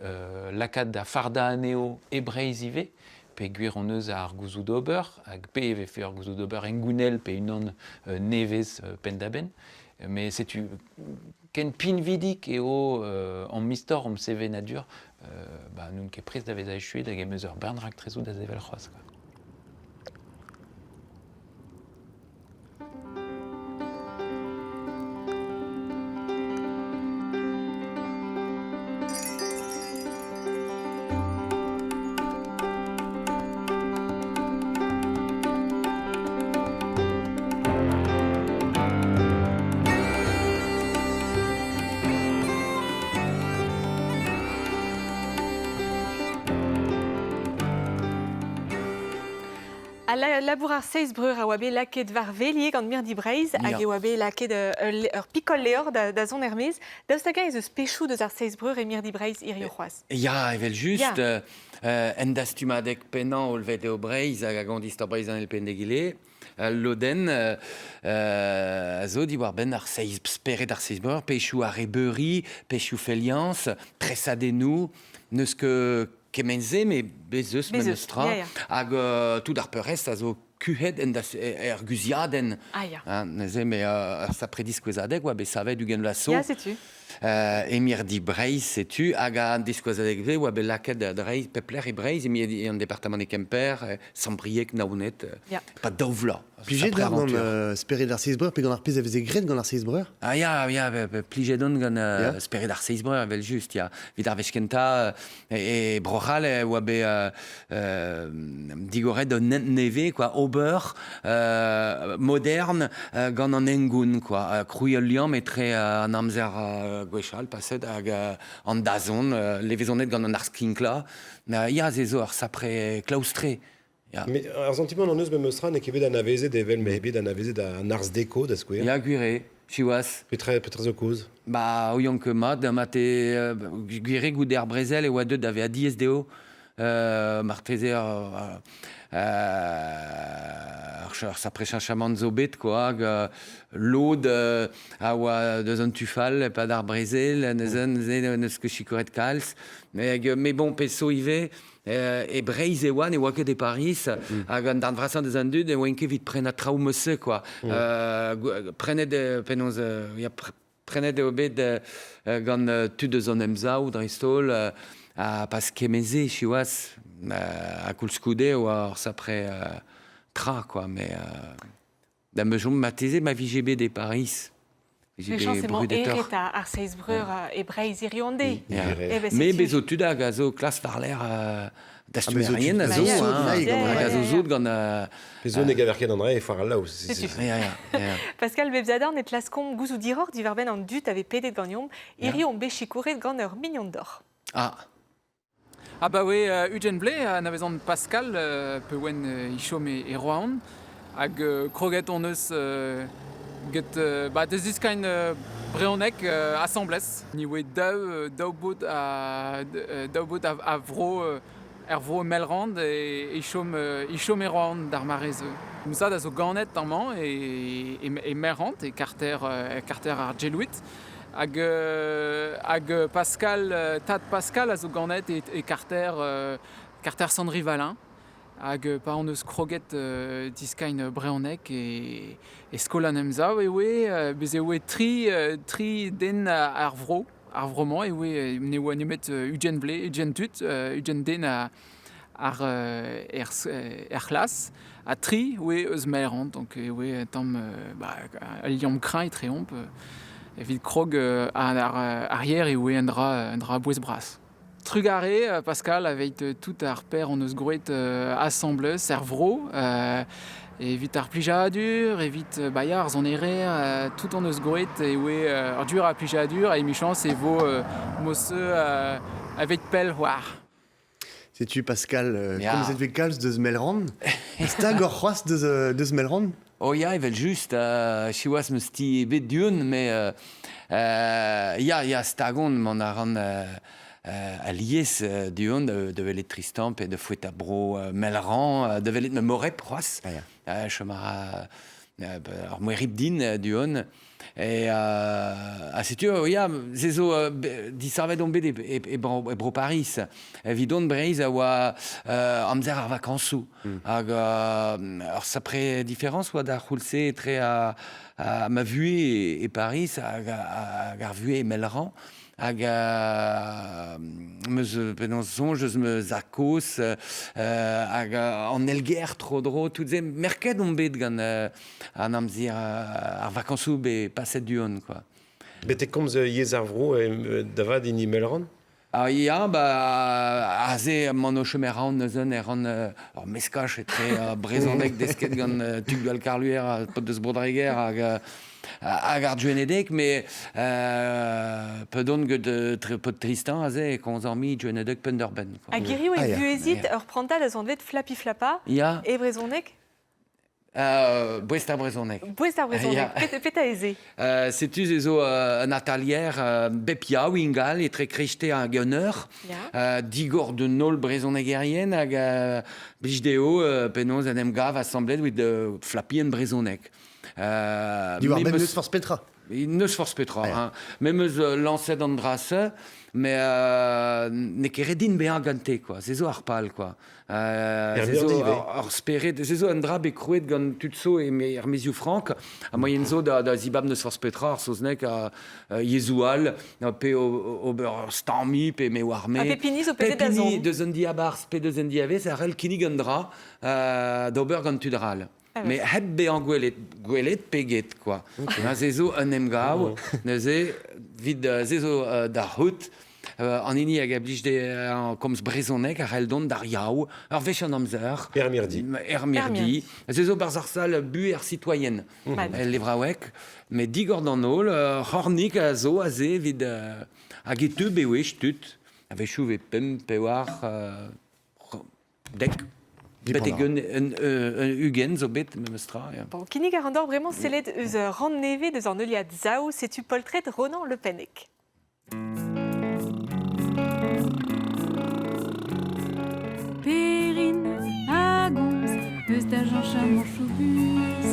lakad da farda aneo e Breiz ive, pe guironeuse ar gouzout d'ober, hag pe eve fait ar gouzout d'ober engounel pe unan nevez pendaben. Mais c'est-tu ken pin vidik eo en mistor om sevenadur, nun ket prez davez a echuet hag emeus ur bernrak trezout da zevel c'hoaz. A labour ar 6 breur a oabe laket var velier gant Mirdi Breiz, hag e oabe laket ur pikol leor da zon ermez. Daoust hag eus eus pechou deus ar 6 breur e Mirdi Breiz irio c'hoaz. Ya, evel just, en dastumadek pennan o lvet eo Breiz hag a gandistor Breiz an el pendegile. Loden, a zo di war ben ar 6 speret ar 6 breur, pechou ar ebeuri, pechou felians, tresadenou, neus que kemenze, mais bezeus menestra, hag tout ar peurest a zo kuhet er guziaden. Neze, mais sa prediskouezadeg, oa be savet du gen lasso. Ya, setu. Mirdi Breiz, setu, hag a diskouezadeg ve, oa be laket da Breiz, pepler e Breiz, e an departement de Kemper, Sambriek, Naounet, pa daouvla. Plijet gant speret ar 6 breur, pe gant ar pez eveze gret gant ar 6 breur? Ya, plijet on gant speret ar 6 breur, evel just, ya. Vid ar vechkenta e brochal oa be digoret o neve, quoi, ober, moderne, gant an engoun, quoi. Krouiel liam etre an amzer gwechal, paset, hag an dazon, levezonet gant an ar skinkla. Ya, zezo ar sapre klaustre. Mais ar sentiment an eus memeustra ne kevet an avezet evel me hebet an avezet an ars deko da skouer. Ya, gwire, chiwas. Petra zo kouz. Ba, o yank mat, mate gwire gout er brezel e oa deud ave a diez deo, marteze ar saprechanchaman zo bet, quoi, hag lod a oa deus an tufal, pa d'ar brezel, neus ket chikoret kalz, mais bon, peso ive, e Breiz e oan e oa ket e Paris, hag an darn vrasan deus an dud, e oa enke vit pren a trao meuse, quoi. Prenet penons, prenet eo bet gant tud eus an emzaou dreistol, a pas kemeze, chiwas, a koulskoude oa ar sapre tra, quoi, mais da me jom mateze ma VGB de Paris. Mais chansément eret ar 6 breur e Breiz irionde. Mais bezo tud hag a zo klas varler dastumerien a zo, hag a zo zout gant... Bezo ne gaverket an re e foar al laou. Pascal bebzador net laskom gouzout diror di varben an dut ave pedet gant yom, irion be chikouret gant ur mignon d'or. Ah bah oui, Eugen Blé, na vezan Pascal, peu oen ichom e roaon, hag kroget on eus get deus diskain breonek assemblez. Ni oe daou bot a vro vro melrand e ichom e roaon d'ar marez. Moussad a zo ganet tamman e merrand e karter ar gelouit. Hag Pascal, tad Pascal a zo ganet e karter Sandri Valin. Hag pa an eus kroget diskain breonek e skolan emzav e oe, bez e oe tri den ar vroman e oe ne oa nemet Eugen Blé, Eugen tut, Eugen den ar klas. A tri oe eus melrand, donc e oe tamm al liam kreñ treomp. Evit krog arrière et oe un dra bouez bras. Trugare, Pascal avait tout ar père en eus groet assemble, servro, evit ar plijadur, evit bayar zon ere, tout en eus groet et oe ar dur ar plijadur, et michans e vo mosse avec pel war. Sais-tu, Pascal, comme vous êtes calz deus melrand, stag ur c'hoaz deus melrand? Oh ya, evel just, chiwas meus ti ebet dion, mais ya stagon man a ran a liez dion de velet tristamp e de fouet a bro melran, de velet me morep c'hoaz. Chom a ar moeribdin duon. Et setu, ya, zezo disarvet on bet e bro Paris. Evidon Breiz a oa amzer ar vakansou. Hag ar sapre différence oa da c'houlse tre a ma vue e Paris hag ar vue e Melran. Hag meus penaos sonjez meus akos hag an elger tro tout ze merket on bet gant an amzir ar vakansou be paset duon quoi. Bete komz yez ar vro davad in Melran? Ya, aze man o chemer ran neuzen an meskach etre brezhoneg desket gant tugdual karluer pot deus brodreger hag ar duenedek, mais pedon ket pot tristan aze konz ar mi duenedek penderben. A giri oe vuezit ur prantal a zon vet flapi flapa e brezhoneg? Bouest ar brezhoneg. Bouest ar brezhoneg, pet a eze. Setu ezo un atelier bep yaou ingal etre krechte hag an eur, digor de nol brezhonegerien hag blij deo penaos en em gav assemblet with flapi en brezhoneg. Diwar ben neus force petra. Neus force petra. Même lancet an drasse, mais ne ket redin behan gante, quoi. Zezo ar pal, quoi. Zezo ar speret, zezo an dra bekrouet gant tutso e ar mezioù frank, a moyen zo da zibab neus force petra ar soznek a yezoual, pe ober stammi, pe me warme. A pepiniz o pezet a zon. Pepini deus an di a barz, pe deus an di a vez, ar el kinig an dra d'ober gant tudral. Mais heb be an gwelet peget, quoi. Na zezo an emgao, neuze vid zezo da hout, an ini hag a blij de komz brezhoneg ar eldon dar yaou, ar vech an amzer. Er mirdi. Zezo barzarsal bu er citoyen. El levraouek, mais digor d'an ol, c'hornik a zo a ze vid hag e teu bewech tut, a vechou ve pem pewar dek. Betegun ugen zo bet memestra. Bon, kinig ar andor bremañ sellet eus ran neve deus an euliad zao, setu poltret Ronan Le Pennec. Perrin a gomz, eus da jancha manchou bus,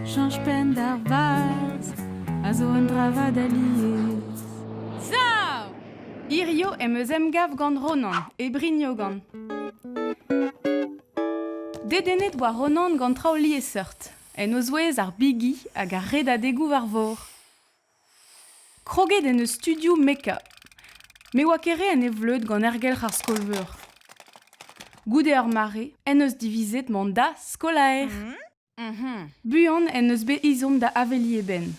chanj pen d'ar vaz, a zo an dravad aliez. Zao! Irio em eus emgav gant Ronan, e brigno gant. Dedenet war Ronan gant traoù li e seurt, en eus ouez ar bigi hag ar red a degou war vor. Kroget en eus studio meka, me oa kere en e vleud gant ergelc'h ar skolveur. Goude ur mare, en eus divizet manda skolaer. Buan en eus be izom da aveli e ben.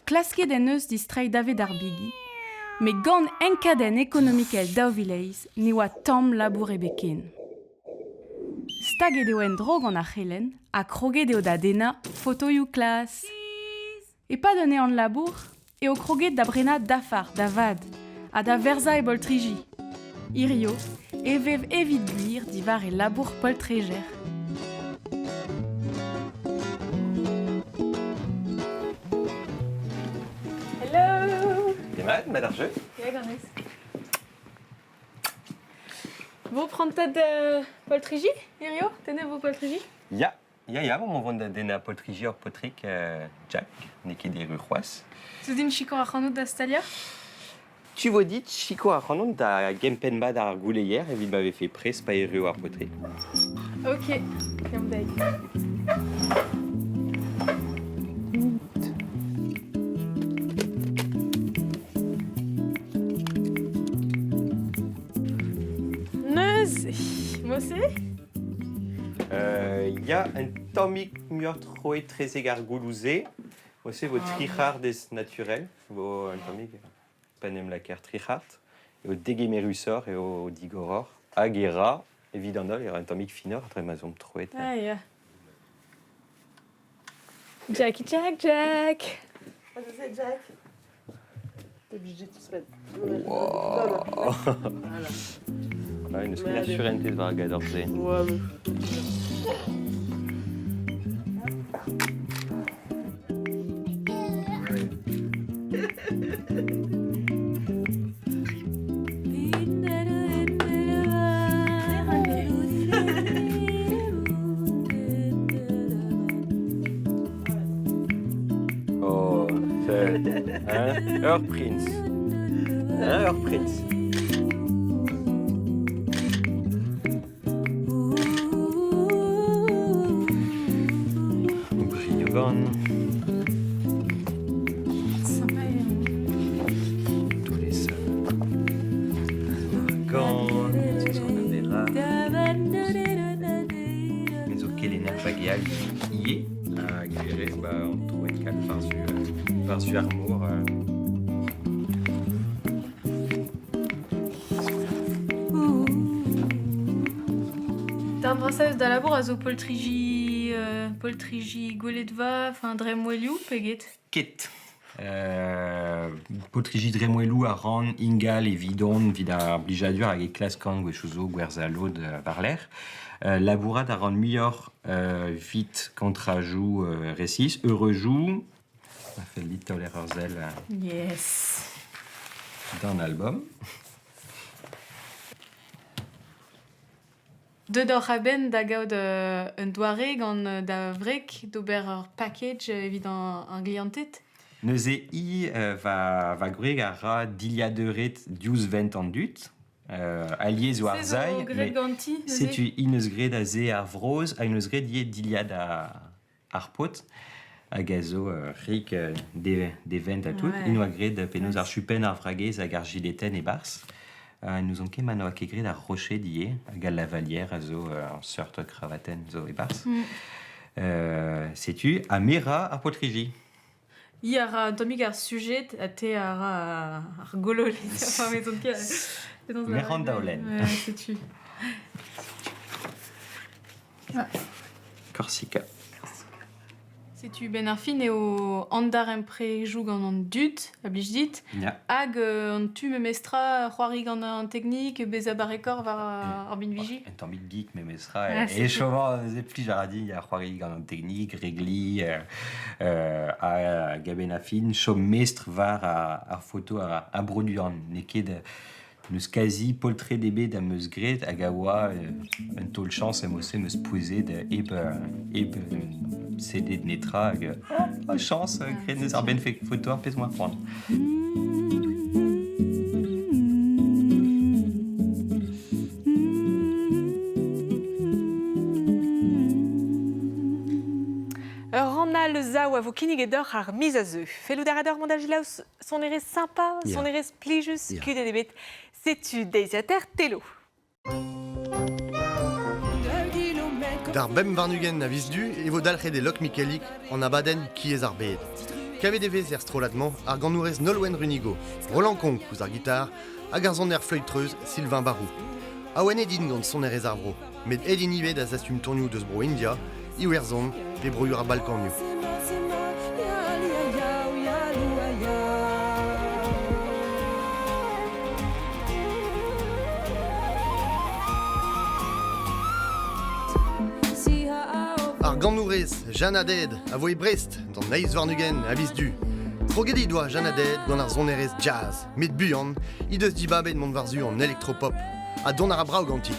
Klasket en eus distrai davet ar bigi, me gant enkaden ekonomikel daou vileiz, ne oa tamm labour e beken. Stag eo en drog an ar c'helen, a kroget eo da dena fotoioù klas. E pa dene an labour, eo kroget da brena dafar, da vad, a da verza e boltriji. Irio, e vev evit buir divar e labour poltreger. Hello! Demat, mat ar jeu? Ya gant eus. Vo prantad poltriji, Irio? Tene vo poltriji? Ya, mon vont da dena poltriji ur potrik Jack, ne ket de ru c'hoaz. Sous din chiko ar c'hanout da stalia? Tu vo dit chiko ar c'hanout da gempen bad ar gouleier evit bave fe prez pa e ru ar potrik. Ok, kam deg. Mosse? Ya un tammig muioc'h troet trezeg ar goulouze. Mosse vo trichard des naturel. Vo un tammig panem laker trichard. Eo degemerusor eo digoror. Hag e ra, evit an ol, un tammig finor tre mazom troet. Ah ya. Jack. Ah, c'est Jack. T'es obligé de se mettre. Wow. Neus ket surentez war gador ze. Prince. Prince. Briogon. Sympa. Tous les seuls. Quand c'est ce qu'on verra. Mais ok, les nerfagial, y est. Guéret, on trouve une cale par su armour. D'arbrasaeus da labour a zo poltriji gweledva, enfin dremoeliou, peget. Ket. Potriji dremoelou a ran ingal et vidon vid ar blijadur hag e klaskan gwechouzo gwerzalod war l'air. Labourad a ran muior vite kontrajou resis, heurejou, on a fait le lit toler zel Yes. dans l'album. De d'or ben da gaout un doare gant da vrek d'ober ur package évident un gliantet. Neuze i va gwreg a ra diliadeuret diouz vent an dut, allié zo ar zai, C'est zo gret ganti, neuze. setu ineus gret a ze ar vroz, a ineus gret ie diliad ar pot, hag a zo rik de vent a tout, Ouais. ino a gret penaos ar chupen ar vragez hag ar gileten e bars. Nous on ket mano a ket gret ar rocher die, hag a lavalière a zo seurt kravaten zo e bars. Setu a mera ar potriji. I a tomik ar sujet a te ar golol. Enfin, mais donc, Meran daolen. Ouais, sais-tu. Corsica. Sais-tu ben ar fin eo andar emprejou gant an dut, a blij dit, Ya. hag an tu me mestra c'hoari gant an teknik bez a barekor var ar bin viji. Un tammig geek me mesra Ah, e c'est chovan ze plij a radi a c'hoari gant an teknik, regli, a gaben a fin, chom mestr var ar photo a broduan, ne ket neus kazi poltre debe da meus gret hag a oa un tol chans em ose meus pouze da eb CD de netra hag chans gret neus ar ben photo ar pez moa prendre. Rana le zao a vo kinigedor ar miz a zeu. Fellout ar ador mandal jilaus son erez sympa, son erez plijus, kudet ebet. Setu deiziater telo. D'ar bem varnugen a vizdu e vo dalc'het e lok Mikelik an abaden kiez ar bed. Kavet e vez er stroladman ar gannourez Nolwenn Runigo, Roland Conk ouz ar gitar, hag ar zon er fleutreuz Sylvain Barou. Awen edin gant son erez ar bro, met edin ived a zastum tournioù deus bro India, iwer zon pe broioù ar balkanioù. Ar gannourez Jeanne Aded a voe Brest d'an Neiz Varnugen a vizdu. Troget i doa Jeanne Aded gant ar zonerez jazz, met buan, i deus dibabet mont varzu an elektropop, a don ar abrao ganti.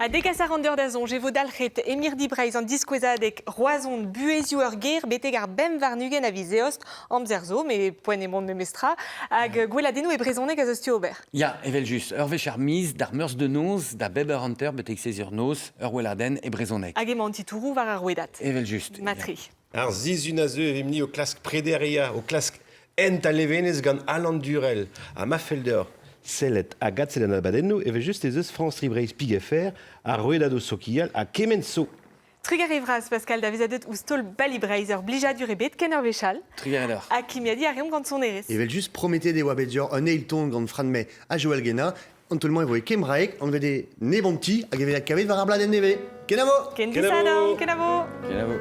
A degas ar an dazon, je vo dalc'het Emir Dibreiz an diskouezadek roazon buezioù ur ger beteg ar bem varnugen a vizeost amzer zo, me poen e mont me mestra, hag gweladennou e brezonek a zeustio ober. Ja, evel just, ur vech ar miz, d'ar meurs de noz, da beb ar hanter betek sezur noz, ur weladen e brezonek. Hag emañ titourou var ar rouedat. Evel just. Matri. Ar zizun a zeu evim ni o klask prederia, o klask ent a levenez gant Alan Durel, a Mafelder. Sellet a gatzel an abadennou, eve just ez eus France Ribreiz Pigefer, a roedado sokial a kemenso. Trugar evraz, Pascal, da vezadet ou stol balibreiz ur blijadur ebet ken ur vechal, Trugar edor. a kimiadi a reom gant son erez. Evel just promete de oa bet dior un eil ton gant Fran me a Joel Gena, an tolman e voe kemraek, an vede ne bon ti, hag evel a kavet var ar bladen neve. Kenavo! Ken disadam, kenavo! Kenavo.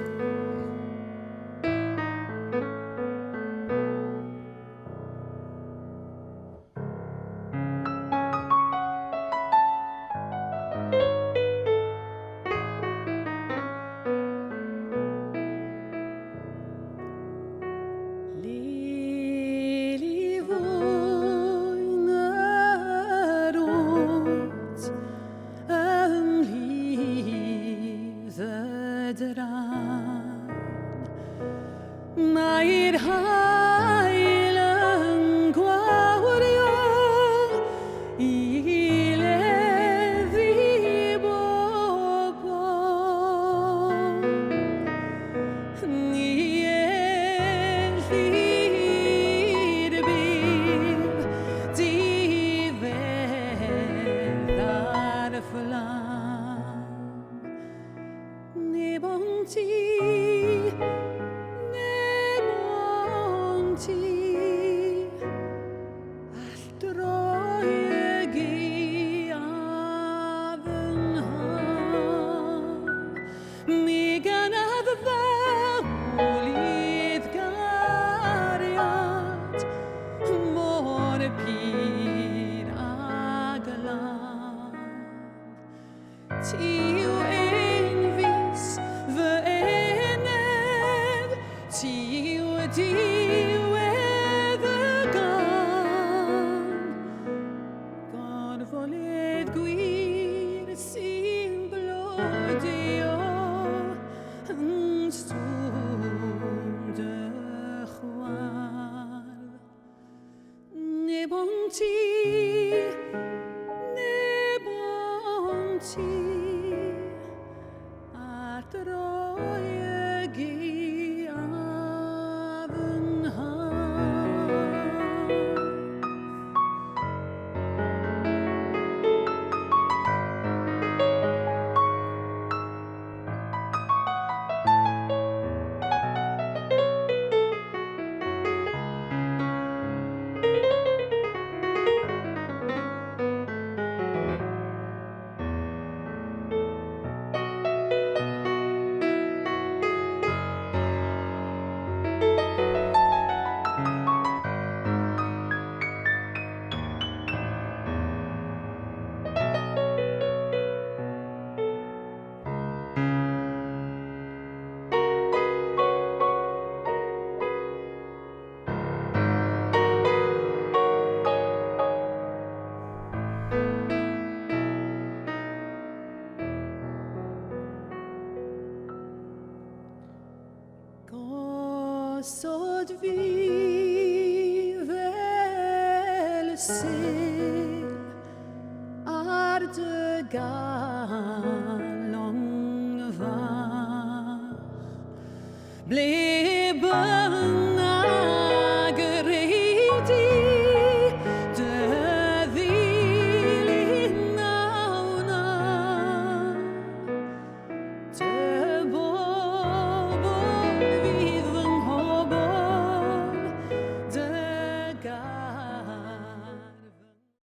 Blé